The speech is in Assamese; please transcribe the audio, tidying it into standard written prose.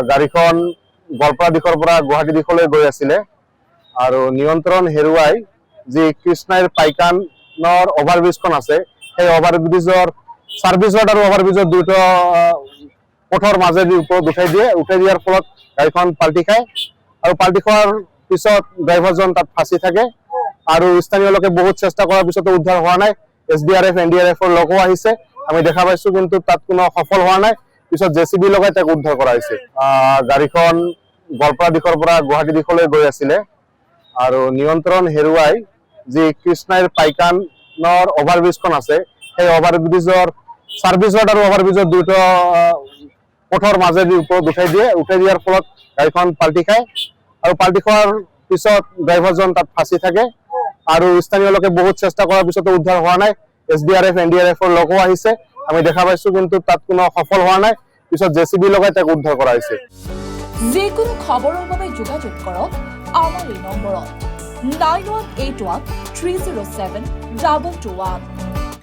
গাড়ীখন গোৱালপাৰা দিশৰ পৰা গুৱাহাটী দিশলৈ গৈ আছিলে আৰু নিয়ন্ত্ৰণ হেৰুৱাই যি কৃষ্ণাইৰ পাইকানৰ অভাৰব্ৰিজখন আছে সেই অভাৰব্ৰিজৰ ছাৰ্ভিচ ৰোড আৰু অভাৰব্ৰিজৰ দুটা পথৰ মাজেদি ওপৰত উঠাই দিয়াৰ ফলত গাড়ীখন পাল্টি খায় আৰু পাল্টি খোৱাৰ পিছত ড্ৰাইভাৰজন তাত ফাঁচি থাকে আৰু স্থানীয় লোকে বহুত চেষ্টা কৰাৰ পিছতো উদ্ধাৰ হোৱা নাই। SDRF NDRFৰ লোকো আহিছে, আমি দেখা পাইছো, কিন্তু তাত কোনো সফল হোৱা নাই। পিছত JCB লগাই তাক উদ্ধাৰ কৰা হৈছে। গাড়ীখন গোৱালপাৰা দিশৰ পৰা গুৱাহাটী দিশলৈ গৈ আছিলে আৰু নিয়ন্ত্ৰণ হেৰুৱাই যি কৃষ্ণাইৰ পাইকানৰ অভাৰব্ৰিজখন আছে সেই অভাৰব্ৰিজৰ ছাৰ্ভিচ ৰোড আৰু অভাৰব্ৰিজৰ দুটা পথৰ মাজেদি ওপৰত উঠাই দিয়াৰ ফলত গাড়ীখন পাল্টি খায় আৰু পাল্টি খোৱাৰ পিছত ড্ৰাইভাৰজন তাত ফাঁচি থাকে আৰু স্থানীয় লোকে বহুত চেষ্টা কৰাৰ পিছতো উদ্ধাৰ হোৱা নাই। SDRF NDRFৰ লোকো আহিছে, আমি দেখা পাইছো, কিন্তু তাত কোনো সফল হোৱা নাই। পিছত JCB লগাই তাক উদ্ধাৰ কৰা হৈছে। যিকোনো খবৰৰ বাবে যোগাযোগ কৰক আমাৰ এই নম্বৰত 9181 307 2221।